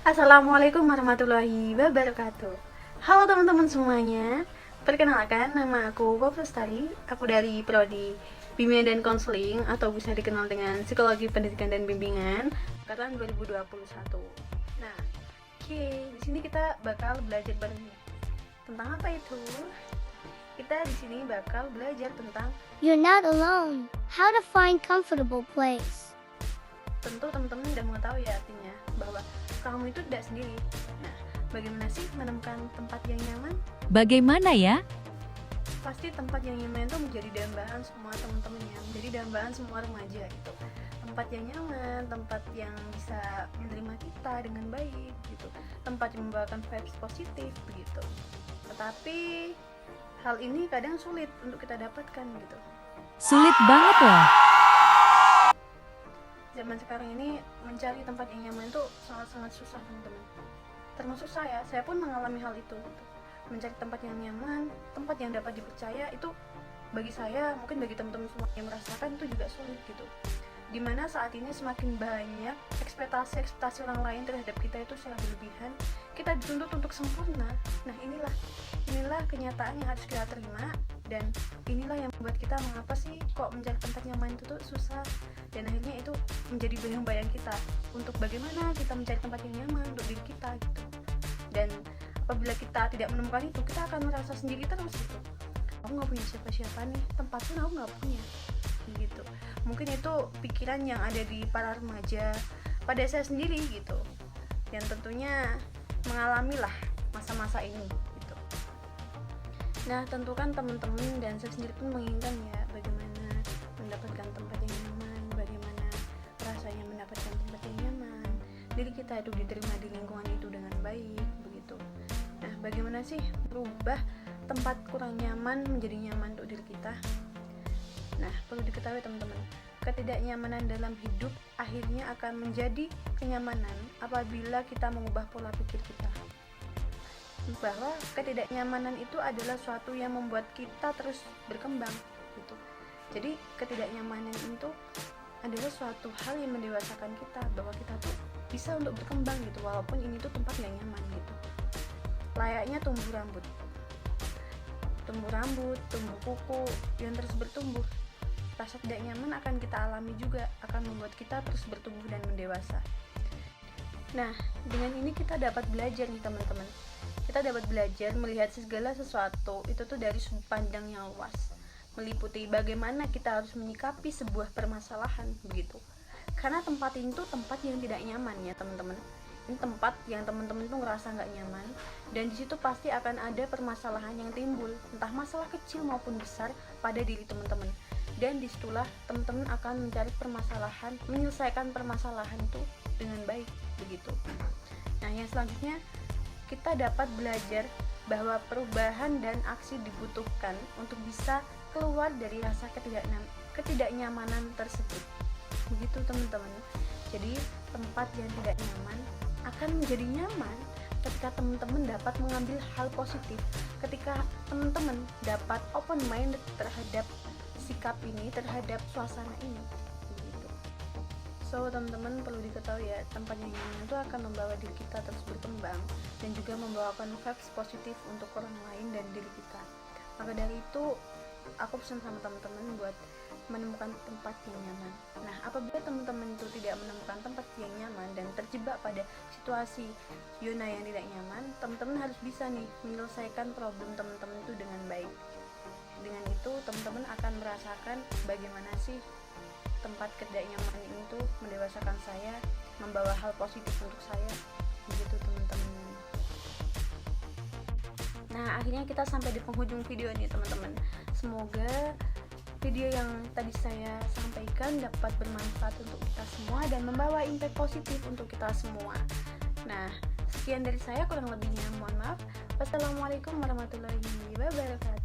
Assalamualaikum warahmatullahi wabarakatuh. Halo teman-teman semuanya. Perkenalkan, nama aku Pop Lestari. Aku dari Prodi Bimbingan dan Konseling atau bisa dikenal dengan Psikologi Pendidikan dan Bimbingan angkatan 2021. Nah, di sini kita bakal belajar bareng. Tentang apa itu? Kita di sini bakal belajar tentang You're not alone. How to find comfortable place. tentu teman-teman udah mengetahui ya artinya bahwa kamu itu tidak sendiri. Nah, bagaimana sih menemukan tempat yang nyaman? Bagaimana ya? Pasti tempat yang nyaman itu menjadi dambaan semua teman-temannya, menjadi dambaan semua remaja gitu. Tempat yang nyaman, tempat yang bisa menerima kita dengan baik gitu. Tempat yang membawakan vibes positif begitu. Tetapi hal ini kadang sulit untuk kita dapatkan gitu. Sulit banget loh. Zaman sekarang ini mencari tempat yang nyaman itu sangat-sangat susah teman-teman. Termasuk saya pun mengalami hal itu gitu. Mencari tempat yang nyaman, tempat yang dapat dipercaya itu bagi saya, mungkin bagi teman-teman semua yang merasakan itu juga sulit gitu. Dimana saat ini semakin banyak ekspektasi orang lain terhadap kita itu secara berlebihan, kita dituntut untuk sempurna. Nah inilah kenyataan yang harus kita terima, dan inilah yang membuat kita mengapa sih kok mencari tempat nyaman itu tuh susah, dan akhirnya itu menjadi bayang-bayang kita untuk bagaimana kita mencari tempat yang nyaman untuk diri kita gitu. Dan apabila kita tidak menemukan itu, kita akan merasa sendiri terus gitu. Aku nggak punya siapa-siapa nih, tempat pun aku nggak punya gitu. Mungkin itu pikiran yang ada di para remaja pada saya sendiri gitu, yang tentunya mengalami lah masa-masa ini gitu. Nah tentu kan teman-teman dan saya sendiri pun menginginkan ya bagaimana mendapatkan tempat yang nyaman, bagaimana rasanya mendapatkan tempat yang nyaman, diri kita itu diterima di lingkungan itu dengan baik begitu. Nah bagaimana sih merubah tempat kurang nyaman menjadi nyaman untuk diri kita? Nah, perlu diketahui teman-teman, ketidaknyamanan dalam hidup akhirnya akan menjadi kenyamanan apabila kita mengubah pola pikir kita. Bahwa ketidaknyamanan itu adalah suatu yang membuat kita terus berkembang gitu. Jadi, ketidaknyamanan itu adalah suatu hal yang mendewasakan kita, bahwa kita tuh bisa untuk berkembang gitu, walaupun ini tuh tempat yang nyaman gitu. Layaknya tumbuh rambut, tumbuh kuku yang terus bertumbuh. Rasa tidak nyaman akan kita alami juga, akan membuat kita terus bertumbuh dan mendewasa. Nah, dengan ini kita dapat belajar nih teman-teman. Kita dapat belajar melihat segala sesuatu itu tuh dari sudut pandang yang luas, meliputi bagaimana kita harus menyikapi sebuah permasalahan begitu. Karena tempat ini tuh tempat yang tidak nyaman ya teman-teman. Ini tempat yang teman-teman tuh ngerasa nggak nyaman, dan di situ pasti akan ada permasalahan yang timbul, entah masalah kecil maupun besar pada diri teman-teman. Dan disitulah teman-teman akan mencari permasalahan, menyelesaikan permasalahan itu dengan baik begitu. Nah yang selanjutnya kita dapat belajar bahwa perubahan dan aksi dibutuhkan untuk bisa keluar dari rasa ketidaknyamanan tersebut begitu teman-teman. Jadi tempat yang tidak nyaman akan menjadi nyaman ketika teman-teman dapat mengambil hal positif, ketika teman-teman dapat open mind terhadap sikap ini, terhadap suasana ini begitu. So teman-teman perlu diketahui ya, tempat yang nyaman itu akan membawa diri kita terus berkembang dan juga membawakan vibes positif untuk orang lain dan diri kita. Maka dari itu aku pesan sama teman-teman buat menemukan tempat yang nyaman. Nah apabila teman-teman itu tidak menemukan tempat yang nyaman dan terjebak pada situasi zona yang tidak nyaman, teman-teman harus bisa nih menyelesaikan problem teman-teman itu dengan baik. Dengan itu teman-teman akan merasakan bagaimana sih tempat ketidaknyamanan itu mendewasakan saya, membawa hal positif untuk saya begitu teman-teman. Nah akhirnya kita sampai di penghujung video ini teman-teman. Semoga video yang tadi saya sampaikan dapat bermanfaat untuk kita semua dan membawa impact positif untuk kita semua. Nah sekian dari saya, kurang lebihnya mohon maaf. Wassalamualaikum warahmatullahi wabarakatuh.